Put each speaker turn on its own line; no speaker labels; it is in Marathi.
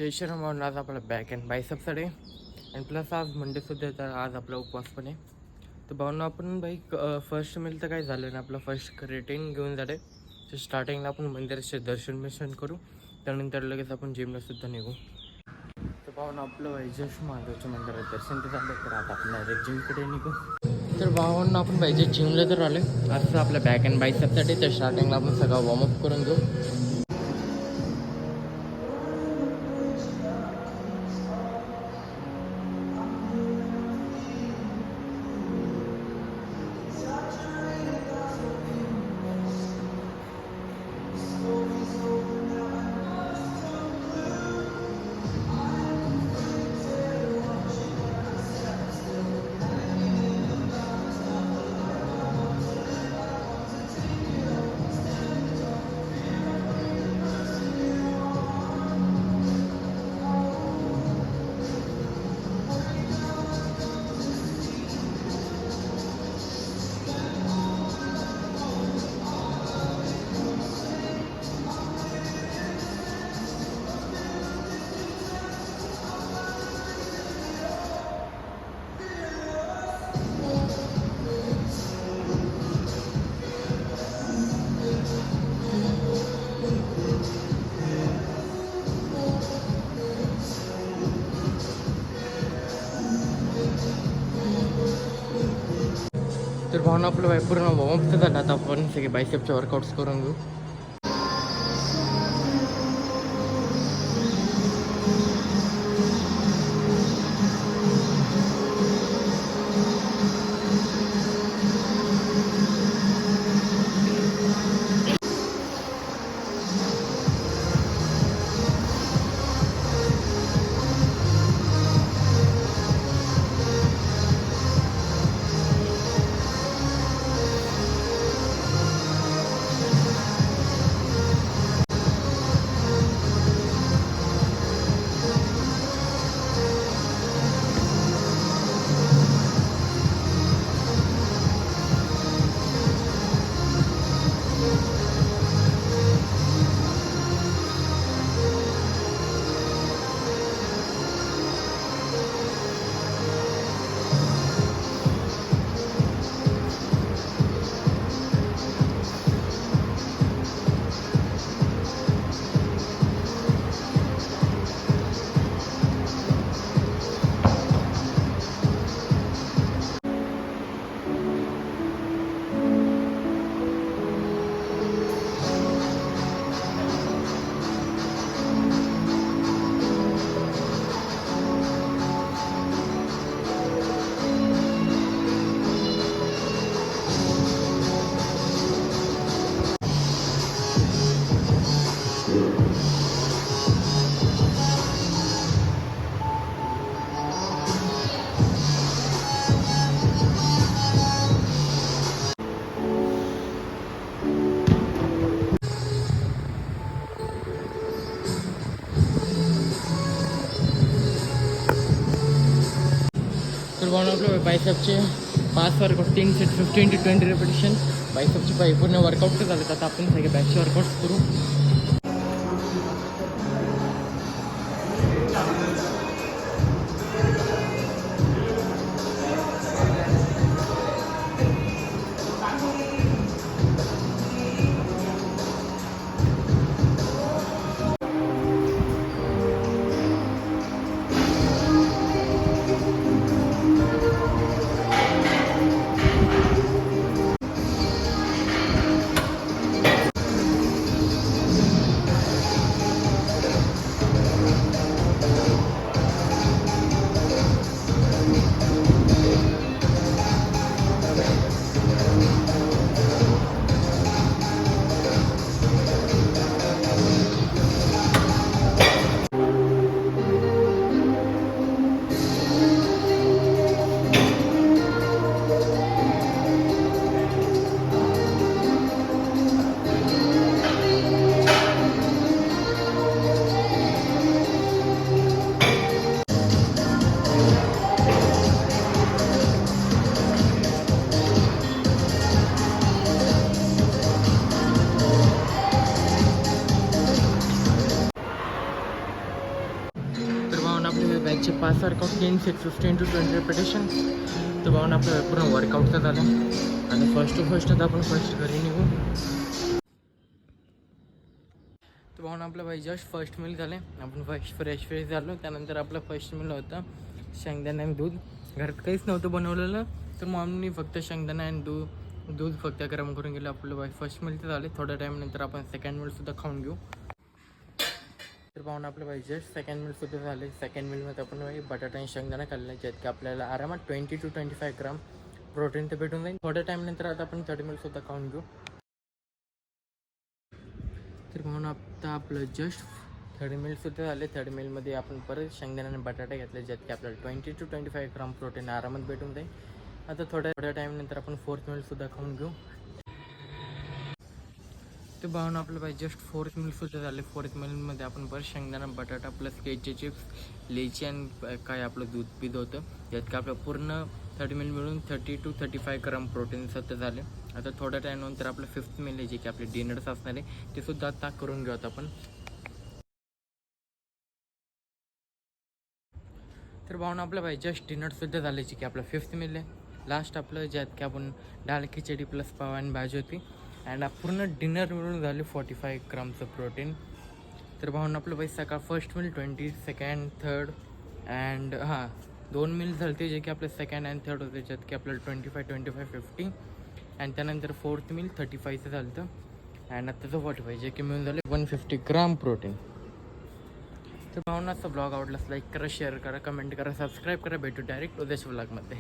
जय श्रीराम भावना. आज आपला बॅक अँड बायसेप्स डे आणि प्लस आज मंडेसुद्धा, तर आज आपला उपवास पण आहे. तर भावना आपण बाई फर्स्ट मिल तर काय झालं ना, आपलं फर्स्ट क्रिएटिन घेऊन झालं. तर स्टार्टिंगला आपण मंदिराचे दर्शन करू, त्यानंतर लगेच आपण जिमलासुद्धा निघू. तर भावना आपलं वैजश महादेवच्या मंदिरात दर्शन तर झालं, तर आता आपण डायरेक्ट जिमकडे निघू. तर भावांना आपण पाहिजे जिमला तर आलो असं आपल्या बॅक अँड बायसेप्ससाठी. तर स्टार्टिंगला आपण सगळं वॉर्मअप करून घेऊ. तर भावना आपलं पूर्ण वॉर्मअप झालं. आता आपण सगळे बायसेपचे वर्कआउट्स करून घेऊ. तर बनवलं बायसेपचे 5 वर्कआउट, 3 सेट 15 to 20 रेपिटेशन. बायसेपचे पूर्ण वर्कआउट झाले. आता आपण सगळे बॅकचे वर्कआउट्स करू. आपल्या बॅचचे 5 वर्कआउट 3 6 15 to 20 रिपिटेशन. तर भावना आपलं पूर्ण वर्कआउटचा झालं आणि फर्स्ट आता आपण फर्स्ट घरी निघू. तर भावना आपलं भाई जस्ट फर्स्ट मिल झाले. आपण फ्रेश झालो. त्यानंतर आपलं फर्स्ट मिल होतं शेंगदाणा आणि दूध. घरात काहीच नव्हतं बनवलेलं, तर मम्मीने फक्त शेंगदाणा आणि दूध फक्त गरम करून गेलं. आपलं भाई फर्स्ट मिल तर झाले. थोड्या टाईमनंतर आपण सेकंड मिलसुद्धा खाऊन घेऊ. तर पाहून आपलं भाई जस्ट सेकंड मिलसुद्धा झाले. सेकंड मिलमध्ये आपण भाई बटाटा आणि शेंगदाणा खाल्ले, ज्यात की आपल्याला आरामात 20 to 25 ग्राम प्रोटीन तर भेटून जाईल. थोड्या टाईमनंतर आता आपण थर्ड मिलसुद्धा खाऊन घेऊ. तर म्हणून आता आपलं जस्ट थर्ड मिलसुद्धा झाले. थर्ड मिलमध्ये आपण परत शेंगदाणा आणि बटाटा घेतले, ज्यात की आपल्याला 20 to 25 ग्राम प्रोटीन आरामात भेटून जाईल. आता थोड्या टाईमनंतर आपण फोर्थ मिलसुद्धा खाऊन घेऊ. ते पाहून आपलं पाहिजे जस्ट फोर्थ मिलसुद्धा झाले. फोर्थ मिलमध्ये आपण परत शेंगदाणा बटाटा प्लस केळीचे चिप्स, लेची आणि काय आपलं दूध पित होतं, ज्यात की आपलं पूर्ण थर्ड मिल मिळून 30 to 35 ग्राम प्रोटीन सध्या झाले. आता थोड्या टाईमनंतर आपलं फिफ्थ मिल आहे, जे की आपले डिनर्स असणार आहे, ते सुद्धा आता करून घेऊयात आपण. तर भावना आपलं पाहिजे जस्ट डिनरसुद्धा झाले, जे की आपलं फिफ्थ मिल आहे. लास्ट आपलं ज्यात की आपण डाळ खिचडी प्लस पाव आणि भाजी होती. अँड पूर्ण डिनर मिळून झाले 45 ग्रामचं प्रोटीन. तर भावना आपलं पाहिजे सकाळ first mill 20, second third and 2 mill झाले, जे की आपले सेकंड अँड थर्ड होते, ज्यात की आपल्याला 25 50 अँड त्यानंतर फोर्थ मिल 35चं झालं होतं. अँड आत्ताचं 45, जे की मिळून झाले 150 ग्राम प्रोटीन. तर भावनाचा ब्लॉग आवडलास लाईक करा, शेअर करा, कमेंट करा, सबस्क्राईब करा. भेटू डायरेक्ट उद्याच्या ब्लॉगमध्ये.